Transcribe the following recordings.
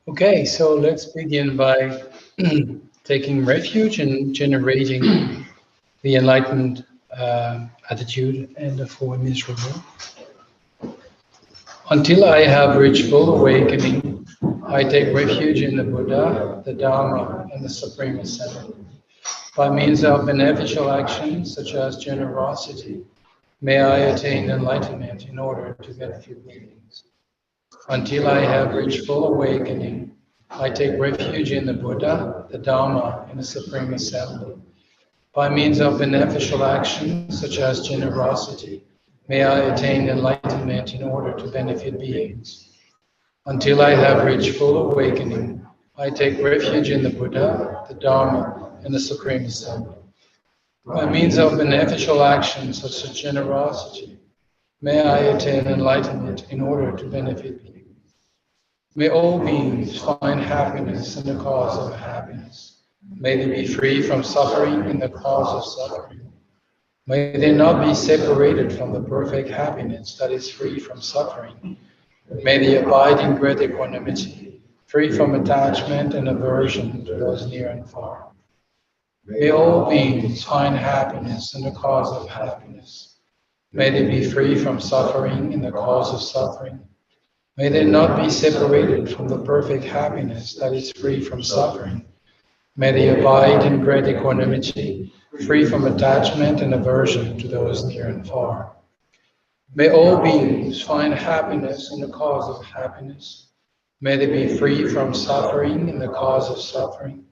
Okay, so let's begin by taking refuge and generating the enlightened attitude and the four miserable. Until I have reached full awakening, I take refuge in the Buddha, the Dharma, and the Supreme Assembly. By means of beneficial actions such as generosity, may I attain enlightenment in order to benefit beings. Until I have reached full awakening, I take refuge in the Buddha, the Dharma, and the Supreme Assembly. By means of beneficial actions such as generosity, may I attain enlightenment in order to benefit beings. Until I have reached full awakening, I take refuge in the Buddha, the Dharma, and the Supreme Assembly. By means of beneficial actions such as generosity, may I attain enlightenment in order to benefit beings. May all beings find happiness in the cause of happiness. May they be free from suffering in the cause of suffering. May they not be separated from the perfect happiness that is free from suffering. May they abide in great equanimity, free from attachment and aversion to those near and far. May all beings find happiness in the cause of happiness. May they be free from suffering in the cause of suffering. May they not be separated from the perfect happiness that is free from suffering. May they abide in great equanimity, free from attachment and aversion to those near and far. May all beings find happiness in the cause of happiness. May they be free from suffering in the cause of suffering.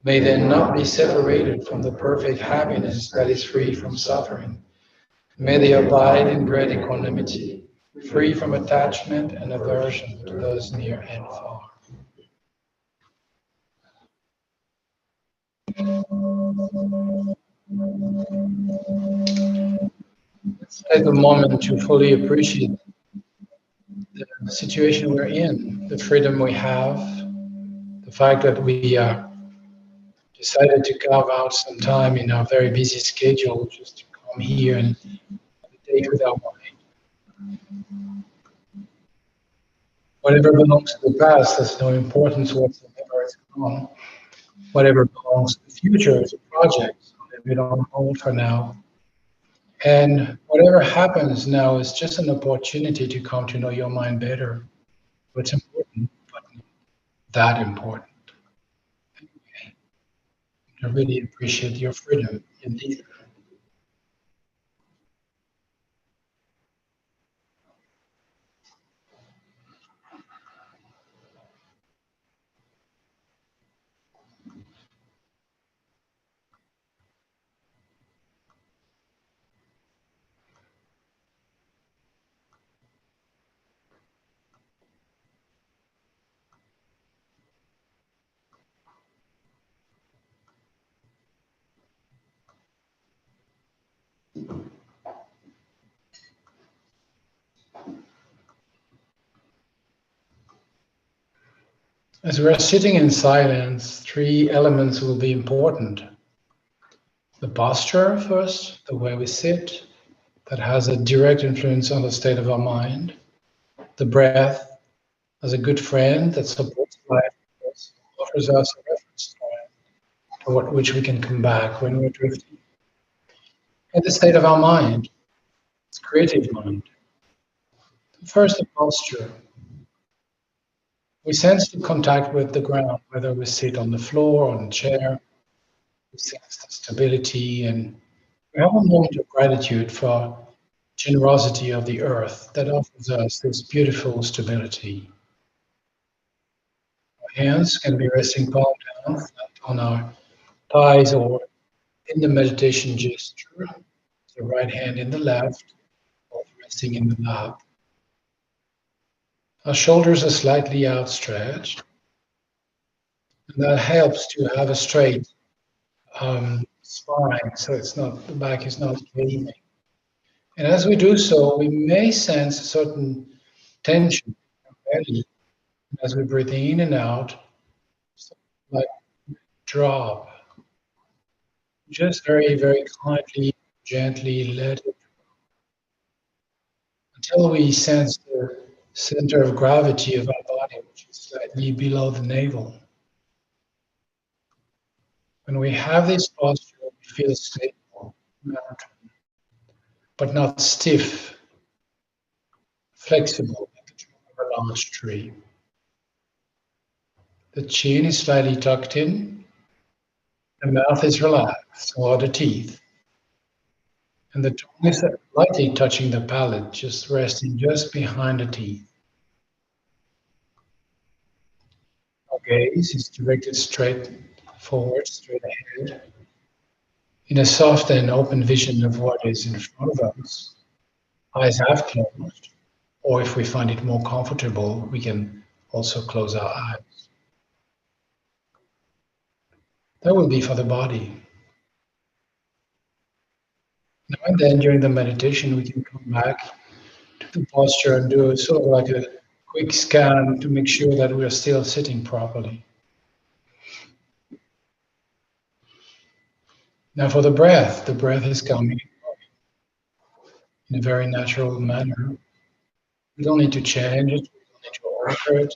May they not be separated from the perfect happiness that is free from suffering. May they abide in great equanimity, free from attachment and aversion to those near and far. Let's take a moment to fully appreciate the situation we're in, the freedom we have, the fact that we decided to carve out some time in our very busy schedule just to come here and meditate with our mind. Whatever belongs to the past has no importance whatsoever, it's gone. Whatever belongs to the future is a project, so leave it on hold for now. And whatever happens now is just an opportunity to come to know your mind better. What's important, but not that important. Okay. I really appreciate your freedom indeed. As we're sitting in silence, three elements will be important. The posture first, the way we sit, that has a direct influence on the state of our mind. The breath, as a good friend that supports life, offers us a reference point to which we can come back when we're drifting. And the state of our mind, it's creative mind. First, the posture. We sense the contact with the ground, whether we sit on the floor, on a chair. We sense the stability, and we have a moment of gratitude for generosity of the earth that offers us this beautiful stability. Our hands can be resting palm down, flat on our thighs, or in the meditation gesture, the right hand in the left, both resting in the lap. Our shoulders are slightly outstretched, and that helps to have a straight spine, so it's not the back is not caving. And as we do so, we may sense a certain tension in our belly as we breathe in and out, like drop. Just very, very kindly, gently let it until we sense the center of gravity of our body, which is slightly below the navel. When we have this posture, we feel stable, but not stiff, flexible, like the trunk of a large tree. The chin is slightly tucked in, the mouth is relaxed, so are the teeth, and the tongue is lightly touching the palate, just resting just behind the teeth. Our gaze is directed straight forward, straight ahead, in a soft and open vision of what is in front of us. Eyes half closed, or if we find it more comfortable, we can also close our eyes. That will be for the body. Now and then during the meditation, we can come back to the posture and do sort of like a quick scan to make sure that we are still sitting properly. Now for the breath is coming in a very natural manner. We don't need to change it, we don't need to alter it.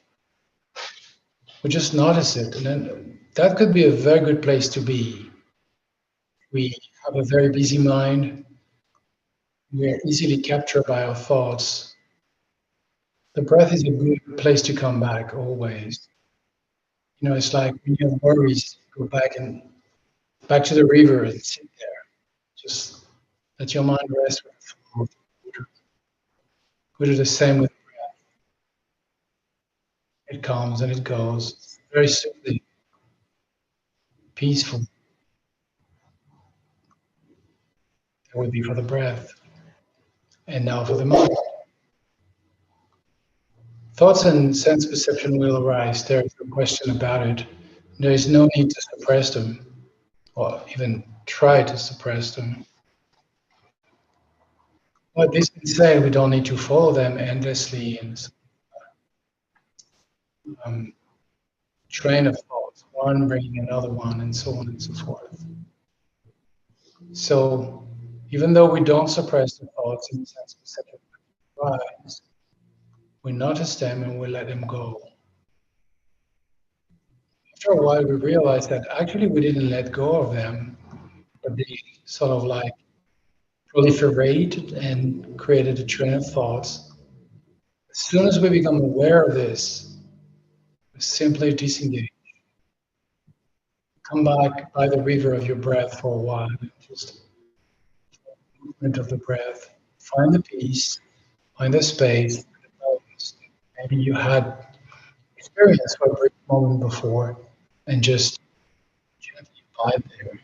We just notice it. And then that could be a very good place to be. We have a very busy mind. We are easily captured by our thoughts. The breath is a good place to come back always. You know, it's like when you have worries, go back to the river and sit there. Just let your mind rest with the flow of the water. We do the same with breath. It comes and it goes. Very soothing, peaceful. That would be for the breath. And now for the mind. Thoughts and sense perception will arise. There is no question about it. There is no need to suppress them or even try to suppress them. But this being said, we don't need to follow them endlessly in um, train of thoughts, one bringing another one, and so on and so forth. So, even though we don't suppress the thoughts in the sense perception arise, we notice them and we let them go. After a while, we realize that actually we didn't let go of them, but they sort of like proliferated and created a train of thoughts. As soon as we become aware of this, we simply disengage. Come back by the river of your breath for a while, just movement of the breath. Find the peace, find the space, the moments maybe you had experienced for a brief moment before, and just gently abide there.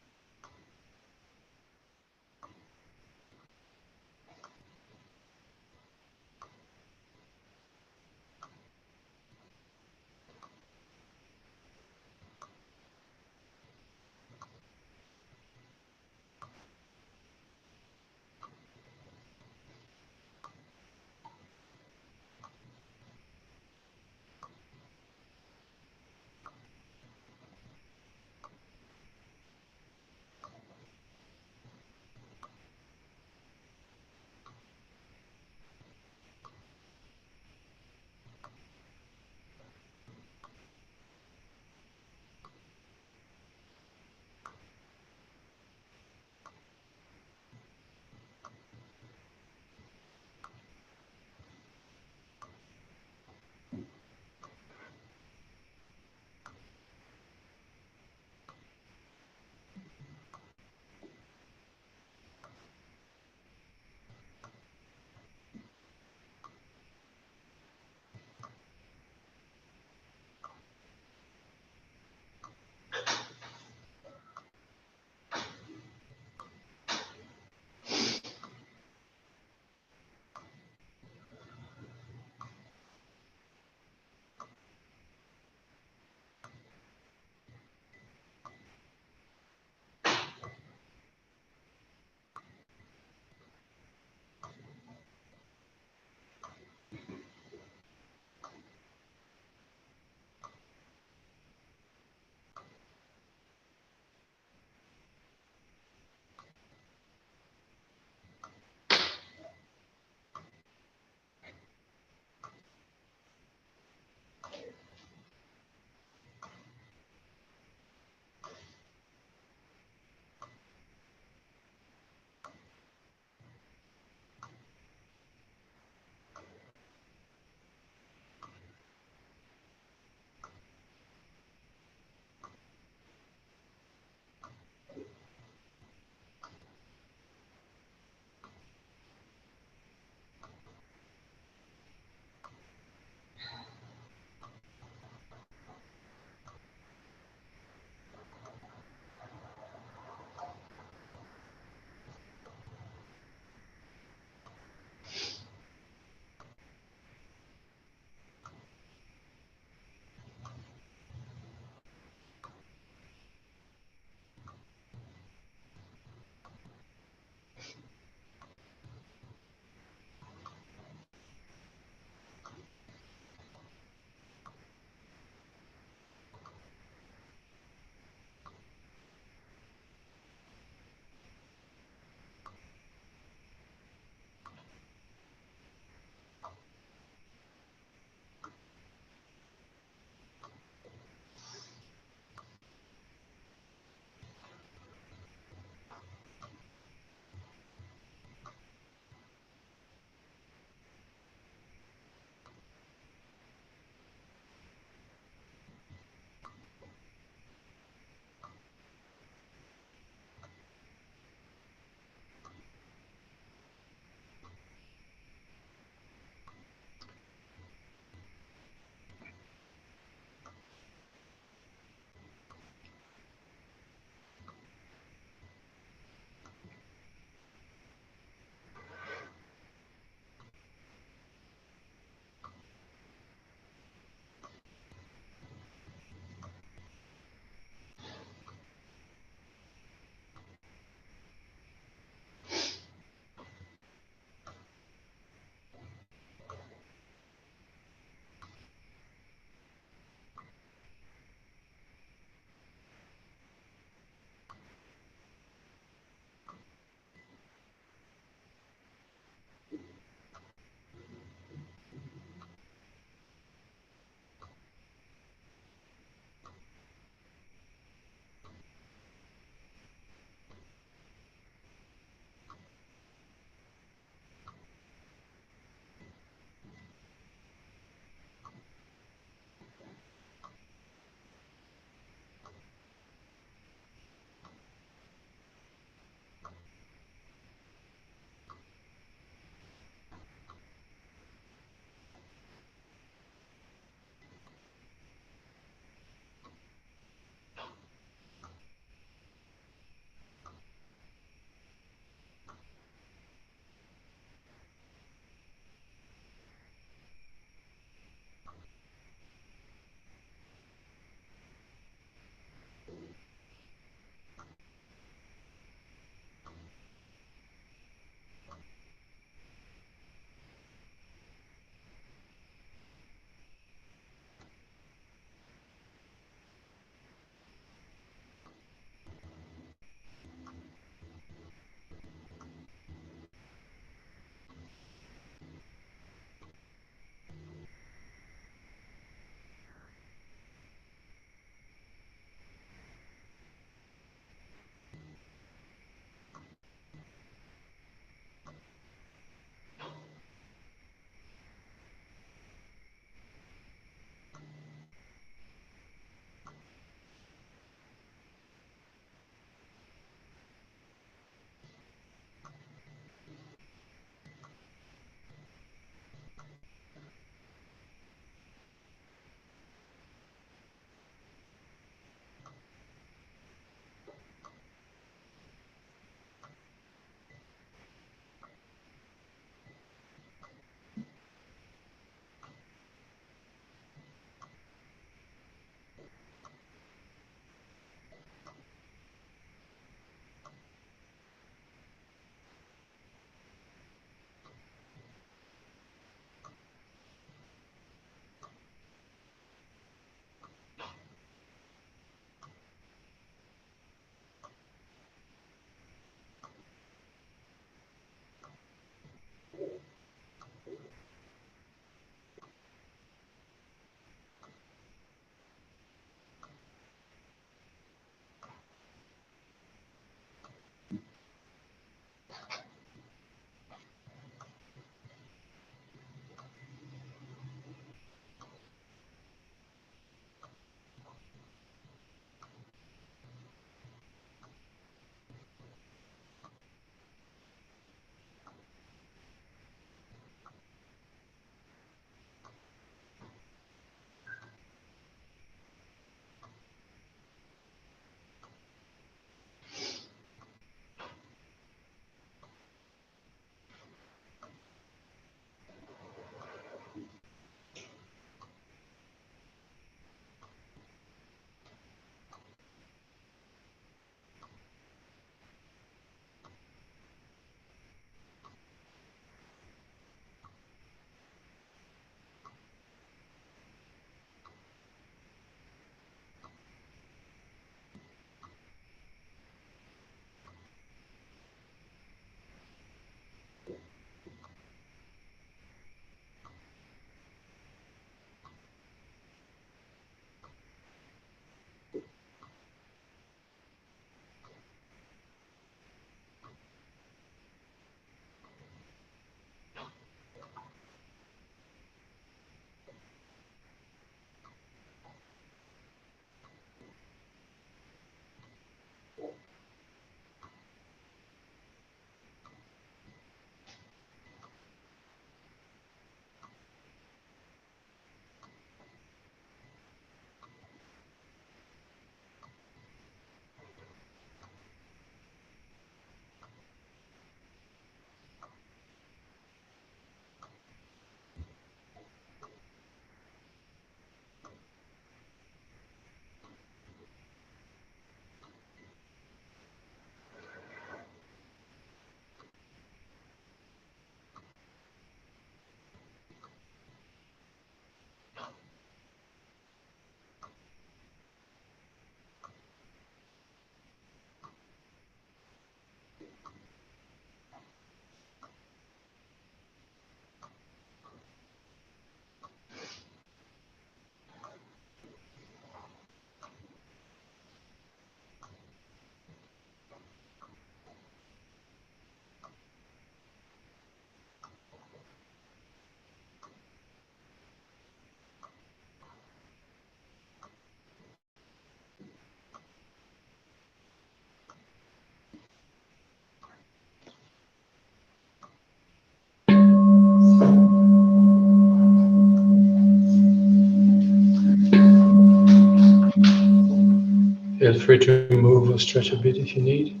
Feel free to move or stretch a bit if you need.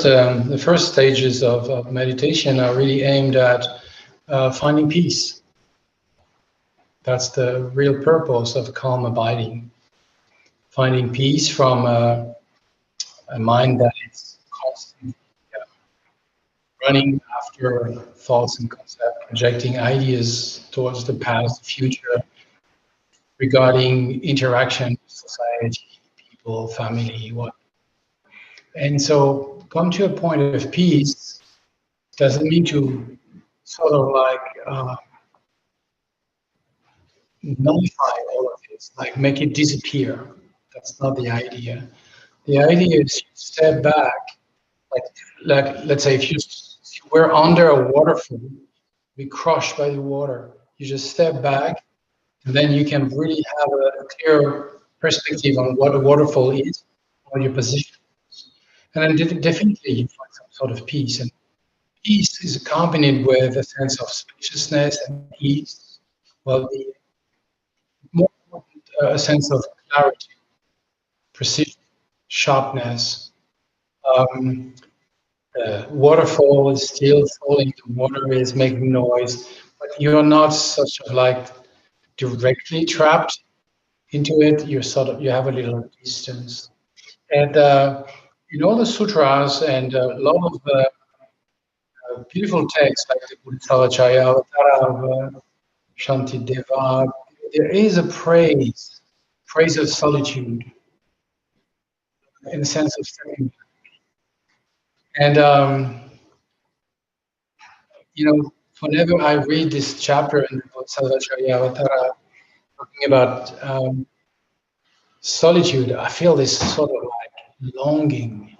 The first stages of meditation are really aimed at finding peace. That's the real purpose of calm abiding. Finding peace from a mind that is constantly running after thoughts and concepts, projecting ideas towards the past, the future, regarding interaction, society, people, family, what. And so come to a point of peace doesn't mean to sort of like nullify all of this, like make it disappear. That's not the idea. The idea is you step back, like let's say if you were under a waterfall, be crushed by the water. You just step back, and then you can really have a clear perspective on what a waterfall is, what your position is. And then definitely you find some sort of peace. And peace is accompanied with a sense of spaciousness and ease, well-being, more important, a sense of clarity, precision, sharpness. Um, Waterfall is still falling, the water is making noise, but you're not such of like directly trapped into it. You're sort of, you have a little distance. And in all the sutras and a lot of beautiful texts like the Buddhacharya Avatara of Shantideva, there is a praise of solitude in the sense of stepping. And you know, whenever I read this chapter in the Buddhacharya Avatara talking about solitude, I feel this sort of like longing.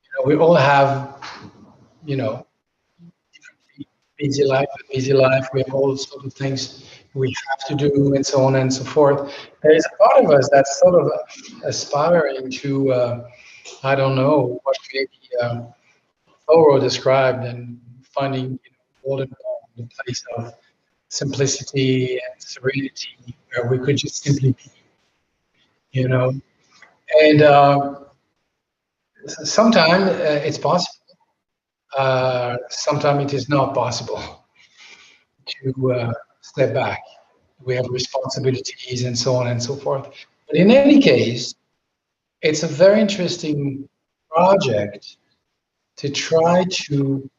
You know, we all have, you know, busy life. We have all sorts of things we have to do, and so on and so forth. There is a part of us that's sort of aspiring to, I don't know, what maybe Thoreau described, and finding, you know, golden dawn, the place of simplicity and serenity, where we could just simply be, you know. And sometimes it's possible. Sometimes it is not possible to step back. We have responsibilities and so on and so forth. But in any case, it's a very interesting project to try to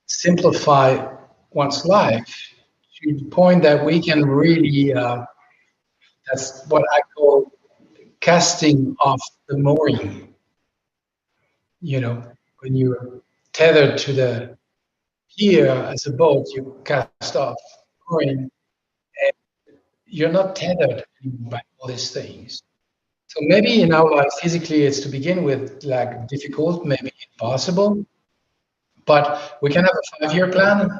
simplify one's life to the point that we can really, that's what I call casting off the mooring. You know, when you're tethered to the pier as a boat, you cast off mooring, and you're not tethered by all these things. So maybe in our life, physically, it's to begin with like difficult, maybe impossible, but we can have a 5-year plan.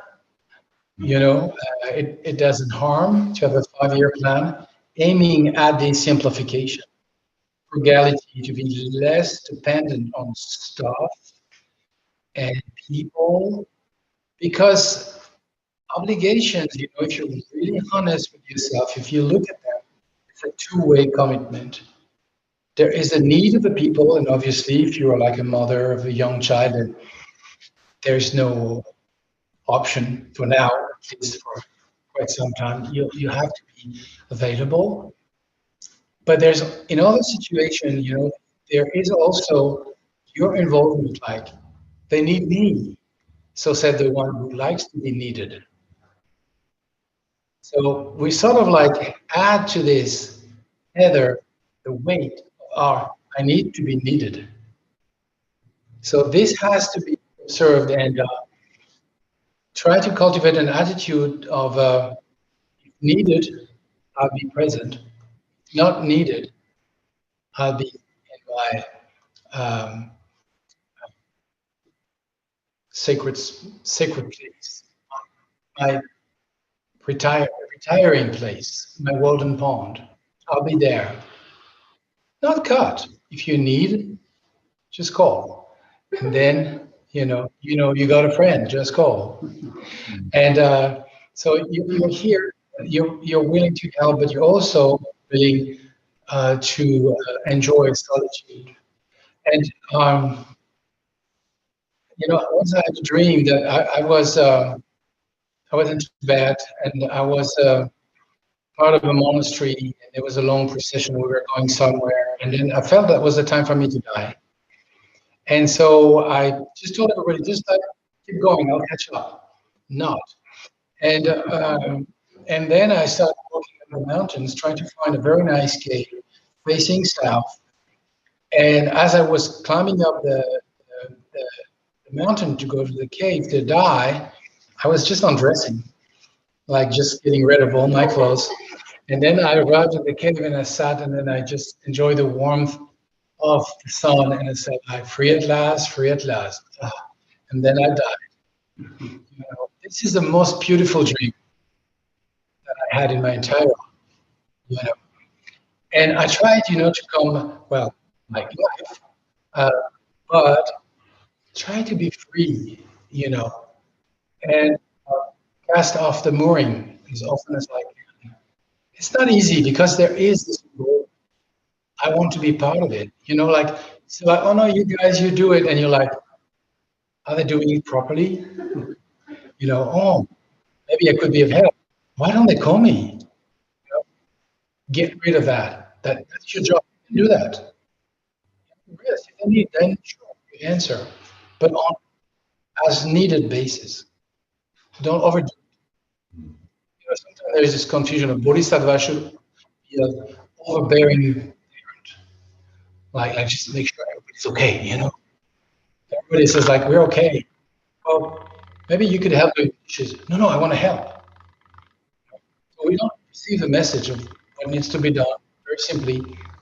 You know, it doesn't harm to have a 5-year plan aiming at the simplification, frugality, to be less dependent on stuff and people, because obligations, you know, if you're really honest with yourself, if you look at them, it's a two-way commitment. There is a need of the people, and obviously, if you are like a mother of a young child, then there's no option for now, at least for quite some time. You have to be available. But there's, in other situations, you know, there is also your involvement, like they need me. So said the one who likes to be needed. So we sort of like add to this tether the weight of I need to be needed. So this has to be observed, and try to cultivate an attitude of Needed, I'll be present. Not needed, I'll be in my um, sacred place, my retiring place, my golden pond. I'll be there. Not cut. If you need, just call. And then, you got a friend, just call. And so you're here, you're willing to help, but you're also willing to enjoy solitude. And once I had a dream that I was in Tibet, and I was part of a monastery, and there was a long procession. We were going somewhere, and then I felt that was the time for me to die. And so I just told everybody, just keep going, I'll catch up. Not. And then I started walking up the mountains, trying to find a very nice cave facing south. And as I was climbing up the mountain to go to the cave to die, I was just undressing, like just getting rid of all my clothes. And then I arrived at the cave and I sat, and then I just enjoyed the warmth of the sun, and I said, "I'm free at last, free at last." And then I died. This is the most beautiful dream that I had in my entire life. You know. And I tried, to come, well, my life, uh, but try to be free, and cast off the mooring as often as I can. It's not easy because there is this goal. I want to be part of it. Like, so like, oh no, you guys, you do it, and you're like, are they doing it properly? Oh, maybe I could be of help. Why don't they call me? Get rid of that. That's your job. You can do that. Yes, if they need, then sure, you answer, but on as needed basis. Don't overdo it. Sometimes there is this confusion of bodhisattva should be an overbearing parent, like just make sure everybody's okay. Everybody says like we're okay. Well, maybe you could help with issues. No, I want to help. So we don't receive the message of what needs to be done. Very simply,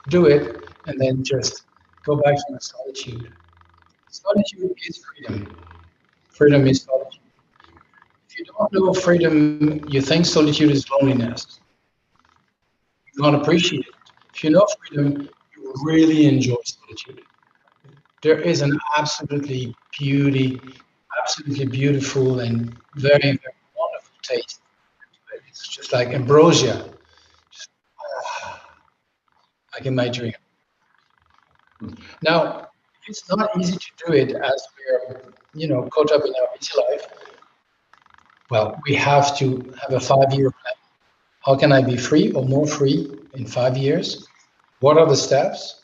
do it, and then just go back to the solitude. Solitude is freedom. Freedom is solitude. If you don't know freedom, you think solitude is loneliness. You can't appreciate it. If you know freedom, you will really enjoy solitude. There is an absolutely beautiful and very, very wonderful taste. It's just like ambrosia, just, like in my dream. Now, it's not easy to do it as we're, caught up in our busy life. Well, we have to have a 5-year plan. How can I be free or more free in 5 years? What are the steps?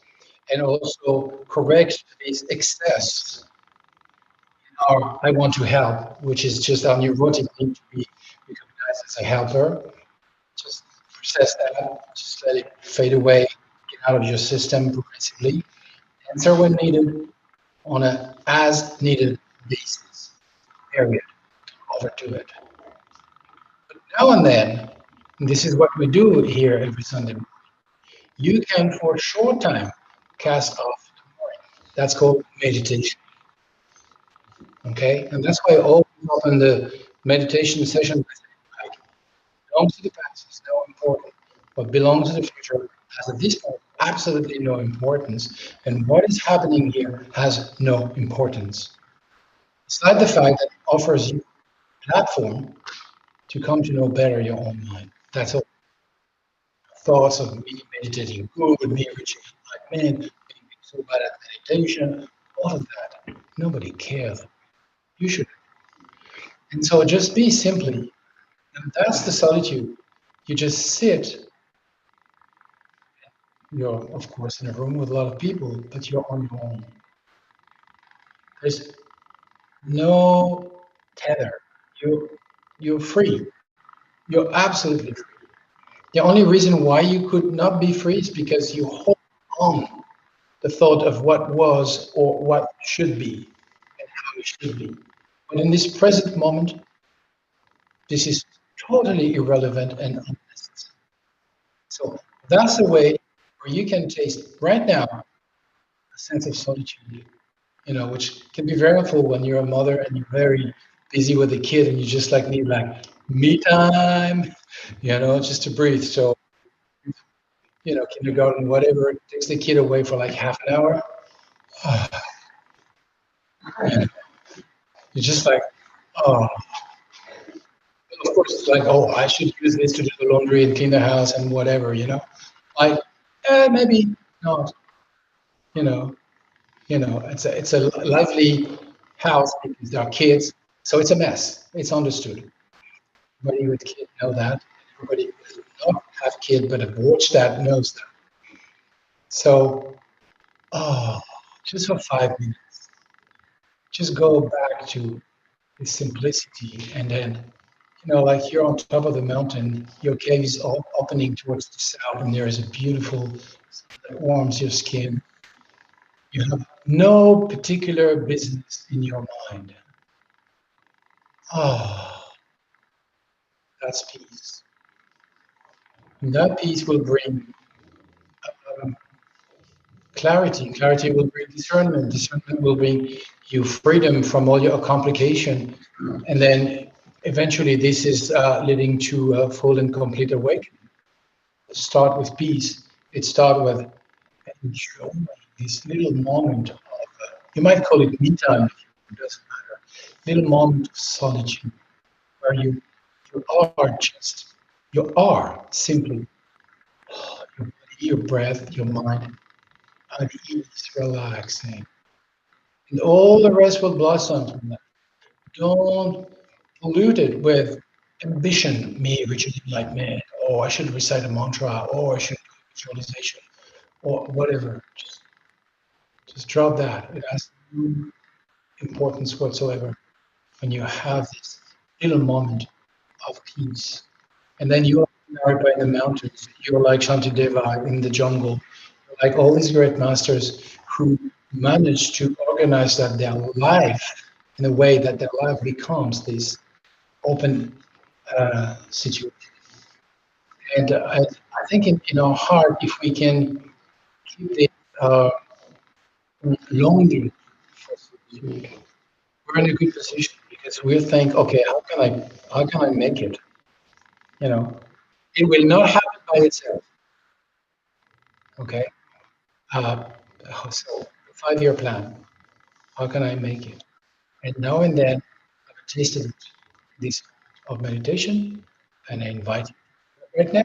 And also correct this excess in our I want to help, which is just our neurotic need to be recognized as a helper. Just process that, just let it fade away, get out of your system progressively. Answer when needed on a as needed basis, period. Overdo it. But now and then, and this is what we do here every Sunday morning, you can for a short time cast off the morning. That's called meditation. Okay, and that's why I always open the meditation session like, belongs to the past is no important. What belongs to the future has at this point absolutely no importance. And what is happening here has no importance. Aside the fact that it offers you a platform to come to know better your own mind. That's all. Thoughts of me meditating good, me reaching enlightenment, being so bad at meditation, all of that. Nobody cares. You should. And so just be simply, and that's the solitude. You just sit. You're, of course, in a room with a lot of people, but you're on your own. There's no tether. You're free. You're absolutely free. The only reason why you could not be free is because you hold on the thought of what was or what should be and how it should be. But in this present moment, this is totally irrelevant and So that's the way where you can taste right now a sense of solitude, which can be very helpful when you're a mother and you're very busy with a kid and you just like need like me time, just to breathe. So, kindergarten, whatever, takes the kid away for like half an hour. And you're just like, oh, of course, it's like, oh, I should use this to do the laundry and clean the house and whatever. Like, maybe not, you know, it's a lively house because there are kids, so it's a mess. It's understood. Everybody with kids know that. Everybody who does not have kids but have watched that knows that. So, oh, just for 5 minutes, just go back to the simplicity, and then, like you're on top of the mountain, your cave is opening towards the south, and there is a beautiful that warms your skin. You have no particular business in your mind. Ah, that's peace. And that peace will bring um, clarity. Clarity will bring discernment. Discernment will bring you freedom from all your complication. And then eventually this is leading to a full and complete awakening. Start with peace. It start with enjoying this little moment of, you might call it me time, it doesn't matter. Little moment of solitude where you are just, you are simply your body, your breath, your mind, at ease, relaxing. And all the rest will blossom from that. Don't pollute it with ambition, me reaching enlightenment, or I should recite a mantra, or I should do visualization, or whatever. Just drop that. It has no importance whatsoever when you have this little moment of peace. And then you are married by the mountains. You're like Shantideva in the jungle, like all these great masters who managed to organize that their life in a way that their life becomes this open situation. And I think in our heart, if we can keep this uh, longing for solitude, we're in a good position because we'll think, okay, how can I make it? You know, it will not happen by itself. Okay. Uh, so 5-year plan. How can I make it? And now and then I've tasted this of meditation, and I invite you right now.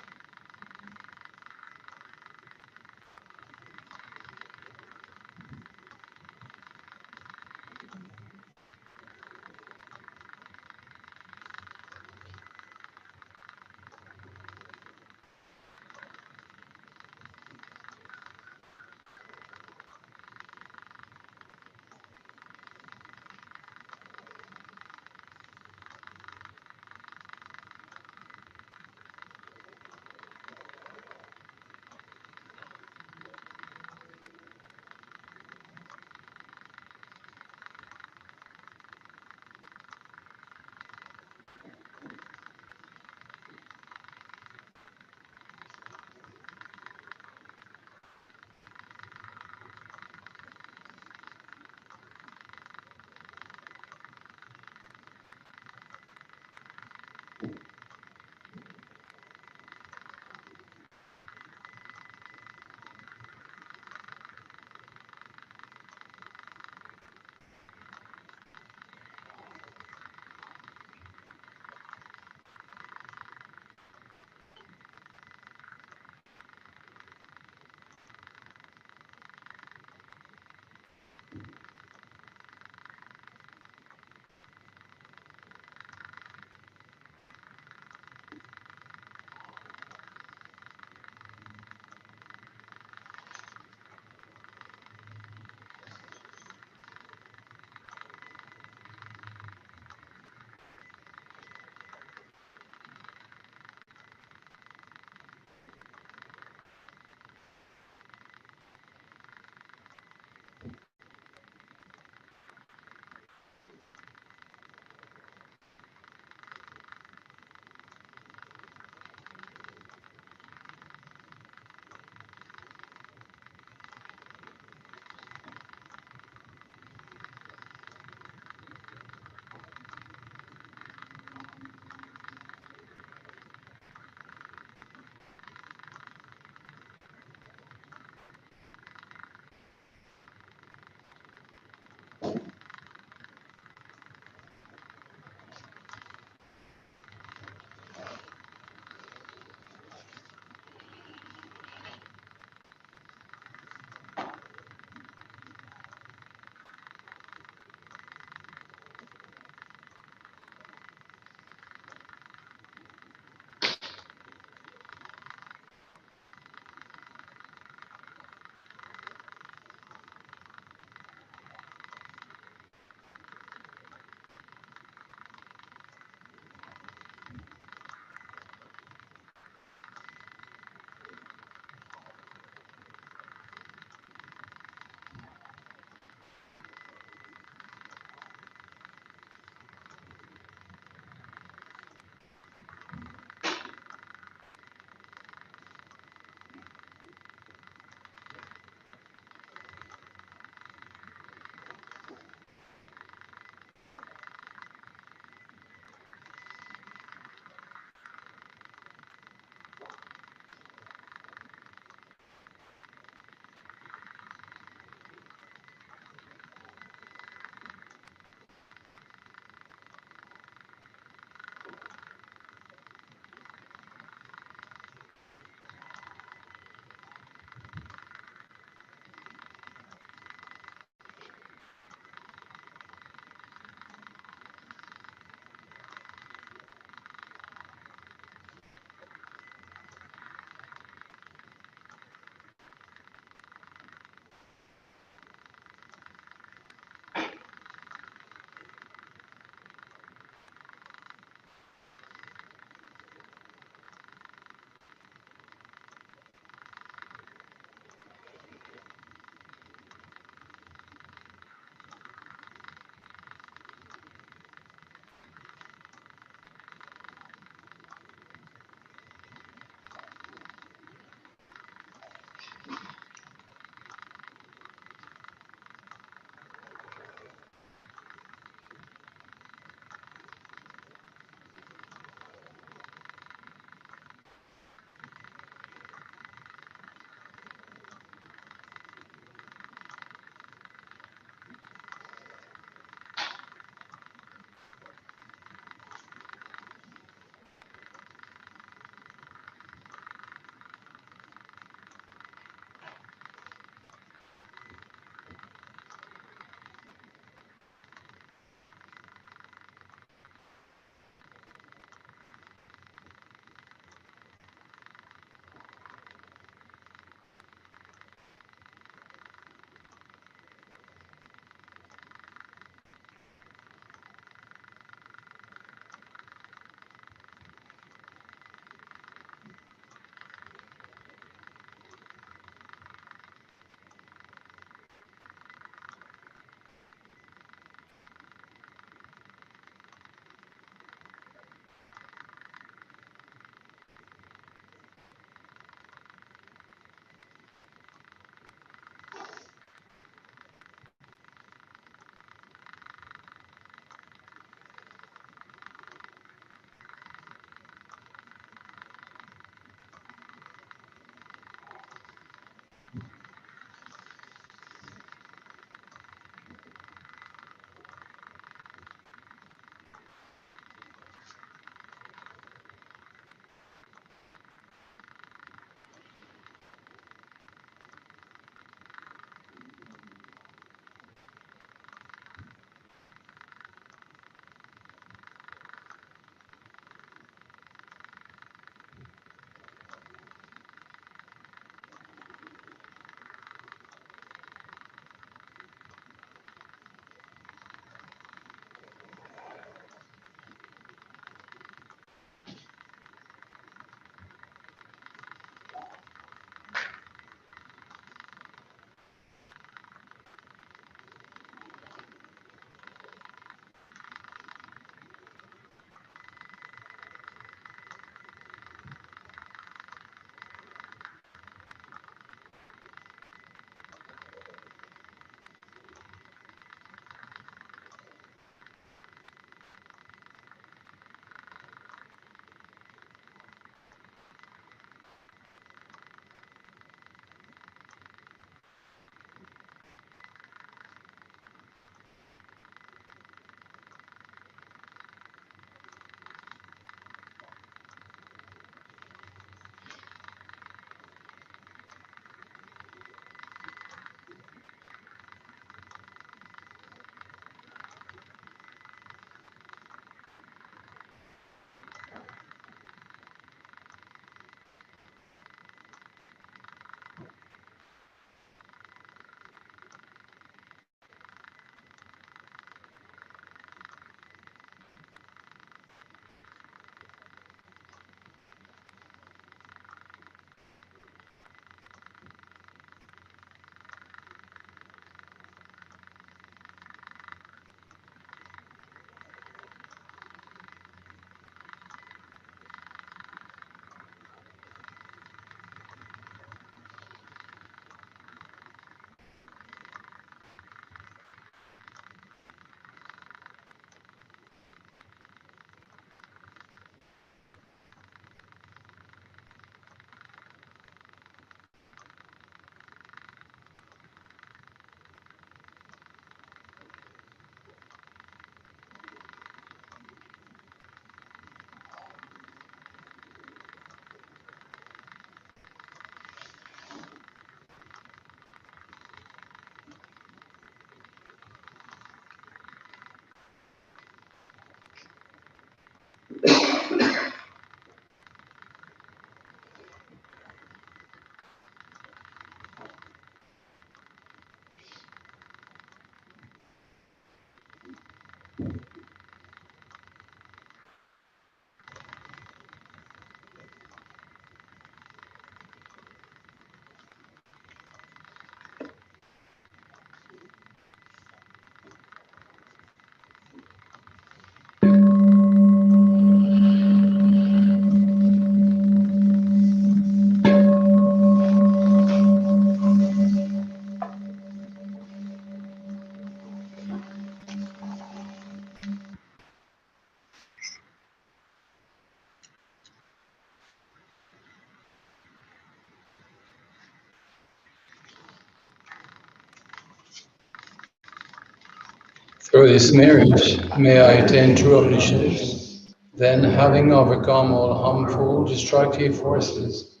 Through this marriage, may I attain true omniscience. Then, having overcome all harmful, destructive forces,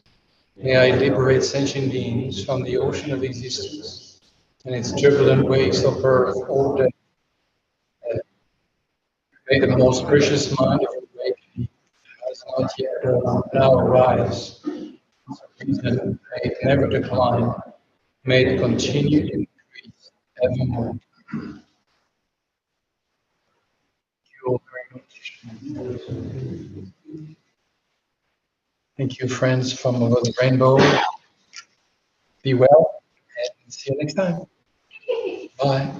may I liberate sentient beings from the ocean of existence and its turbulent waves of birth, order. May the most precious mind of awakening has not yet now arise. Reason may it never decline. May it continue to increase evermore. Thank you all very much. Thank you, friends from over the rainbow. Be well and see you next time. Bye.